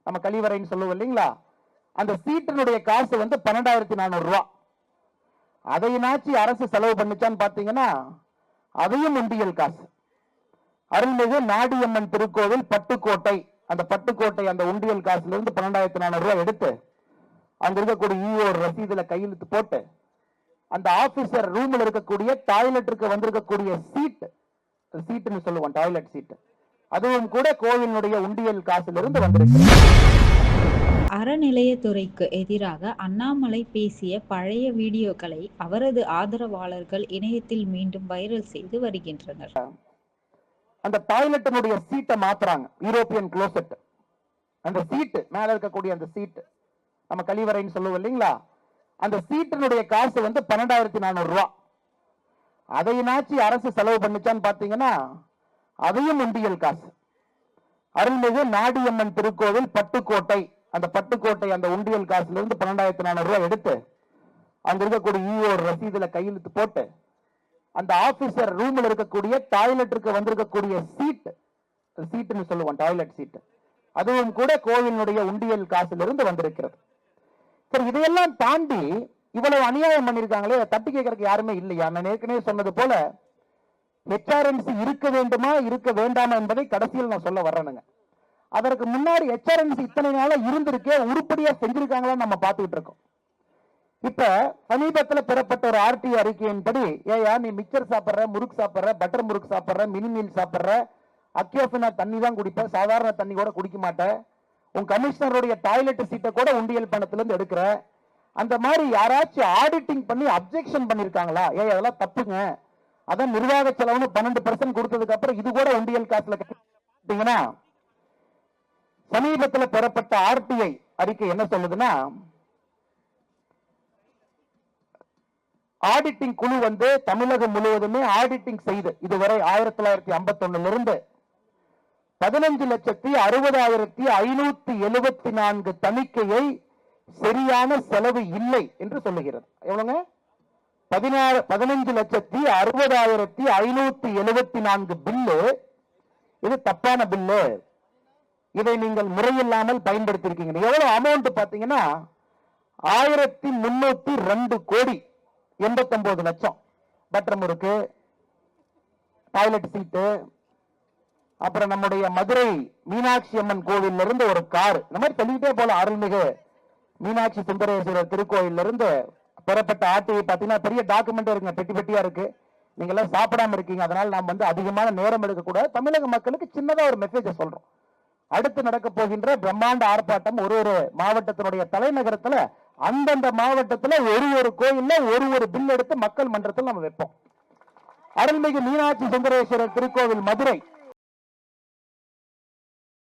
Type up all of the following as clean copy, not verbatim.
நம்ம கழிவறைன்னு சொல்லுவோம் இல்லைங்களா, அந்த சீட்டினுடைய காசு வந்து 12,400 ரூபா. அதையினாச்சு அரசு செலவு பண்ணிச்சான்னு பாத்தீங்கன்னா அதையும் உண்டியல் காசு. அருள்மிகு நாடியம்மன் திருக்கோவில் பட்டுக்கோட்டை, அந்த பட்டுக்கோட்டை அந்த உண்டியல் காசுல இருந்து 12,400 ரூபாய் எடுத்து அங்க இருக்கக்கூடிய ஈஓ ரசீதுல கையெழுத்து போட்டு அந்த ஆபீசர் ரூம்ல இருக்கக்கூடிய டாய்லெட்டுக்கு வந்திருக்கக்கூடிய சீட்டுன்னு சொல்லுவோம், டாய்லெட் சீட்டு, அதுவும் கூட கோவிலுடைய உண்டியல் காசுல இருந்து வந்திருக்கு. அறநிலையத்துறைக்கு எதிராக அண்ணாமலை பேசிய பழைய வீடியோக்களை அவரது ஆதரவாளர்கள் இணையத்தில் மீண்டும் வைரல் செய்து வருகின்றனர். அந்த டாய்லெட்டினுடைய சீட்டை மாத்துறாங்க, யூரோப்பியன் க்ளோசெட். அந்த சீட்டு மேல இருக்கக்கூடிய அந்த சீட்டு நம்ம கழிவறைன்னு சொல்லுவோம் இல்லைங்களா, அந்த சீட்டினுடைய காசு வந்து 12,400 ரூபா. அதையினாச்சு அரசு செலவு பண்ணிச்சான்னு பாத்தீங்கன்னா அதையும் உண்டியல் காசு. அருள்மிகு நாடியம்மன் திருக்கோவில் பட்டுக்கோட்டை, அந்த பட்டுக்கோட்டை அந்த உண்டியல் காசுல இருந்து 12,400 ரூபாய் எடுத்து அங்க இருக்கக்கூடிய ஈஓ ரசீதுல கையெழுத்து போட்டு அந்த ஆபீசர் ரூம்ல இருக்கக்கூடிய டாய்லெட்டுக்கு வந்திருக்கக்கூடிய சீட்டுன்னு சொல்லுவோம், டாய்லெட் சீட்டு, அதுவும் கூட கோவிலுடைய உண்டியல் காசுல இருந்து வந்திருக்கிறது. சரி, இதையெல்லாம் தாண்டி இவ்வளவு அநியாயம் பண்ணிருக்காங்களே, தட்டி கேட்கறதுக்கு யாருமே இல்லையா? நான் ஏற்கனவே சொன்னது போல ஹெச்ஆர்என்சி இருக்க வேண்டுமா இருக்க வேண்டாமா என்பதை கடைசியில் நான் சொல்ல வர்றேனுங்க. அதற்கு முன்னாடி ஹெச்ஆர்என்சி இத்தனை நாளா இருந்திருக்கே, உருப்படியா செஞ்சிருக்காங்களான்னு நம்ம பார்த்துக்கிட்டு இருக்கோம். இப்ப சமீபத்தில் பெறப்பட்ட ஒரு ஆர்டி அறிக்கையின்படி, ஏயா நீ மிக்சர் சாப்பிட்ற, முறுக்கு சாப்பிட்ற, பட்டர் முறுக்கு சாப்பிட்ற, மினி மீல் சாப்பிட்ற, அக்யோஃபினா தண்ணி தான் குடிப்ப, சாதாரண தண்ணி கூட குடிக்க மாட்டேன், உன் கமிஷனருடைய டாய்லெட் சீட்டை கூட உண்டியல் பணத்திலிருந்து எடுக்கிற, அந்த மாதிரி யாராச்சும் ஆடிட்டிங் பண்ணி அப்ஜெக்ஷன் பண்ணிருக்காங்களா? அதெல்லாம் தப்புங்க, அதான் நிர்வாக செலவுன்னு 12% கொடுத்ததுக்கு அப்புறம் இது கூட உண்டியல் காசுல கட்டிங்கன்னா, சமீபத்தில் பெறப்பட்ட ஆர்டிஐ அறிக்கை என்ன சொல்லுதுன்னா, ஆடிட்டிங் குழு வந்து தமிழகம் முழுவதுமே ஆடிட்டிங் செய்து இதுவரை 1951 இருந்து 15,60,574 தணிக்கையை சரியான செலவு இல்லை என்று சொல்லுகிறது. எவ்வளவுங்க? 15,60,574 பில்லு. இது தப்பான பில்லு, இதை நீங்கள் முறையில்லாமல் பயன்படுத்தியிருக்கீங்க. எவ்வளவு அமௌண்ட் பாத்தீங்கன்னா 1,302 கோடி 89 லட்சம். பட்டர் முறுக்கு, டாய்லெட் சீட்டு, அப்புறம் நம்முடைய மதுரை மீனாட்சி அம்மன் கோவில் இருந்து ஒரு கார், இந்த மாதிரி சொல்லிட்டே போல. அருள்மிகு மீனாட்சி சுந்தரேஸ்வரர் திருக்கோயில் இருந்து பெறப்பட்ட ஆர்டிஐ பாத்தீங்கன்னா பெரிய டாக்குமெண்ட் இருக்குங்க, பெட்டி பெட்டியா இருக்கு. நீங்க எல்லாம் சாப்பிடாம இருக்கீங்க, அதனால நாம் வந்து அதிகமான நேரம் எடுக்கக்கூடாது. தமிழக மக்களுக்கு சின்னதா ஒரு மெசேஜ் சொல்றோம். அடுத்து நடக்க போகின்ற பிரம்மாண்ட ஆர்ப்பாட்டம் ஒரு மாவட்டத்தினுடைய தலைநகரத்துல, அந்தந்த மாவட்டத்துல ஒரு கோயில்ல ஒரு பில் எடுத்து மக்கள் மன்றத்தில் நம்ம வைப்போம். அருள்மிகு மீனாட்சி சுந்தரேஸ்வரர் திருக்கோவில் மதுரை.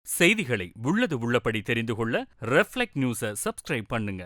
செய்திகளை உள்ளது உள்ளபடி தெரிந்து கொள்ள ரெஃப்ளெக்ட் நியூஸை சப்ஸ்கிரைப் பண்ணுங்க.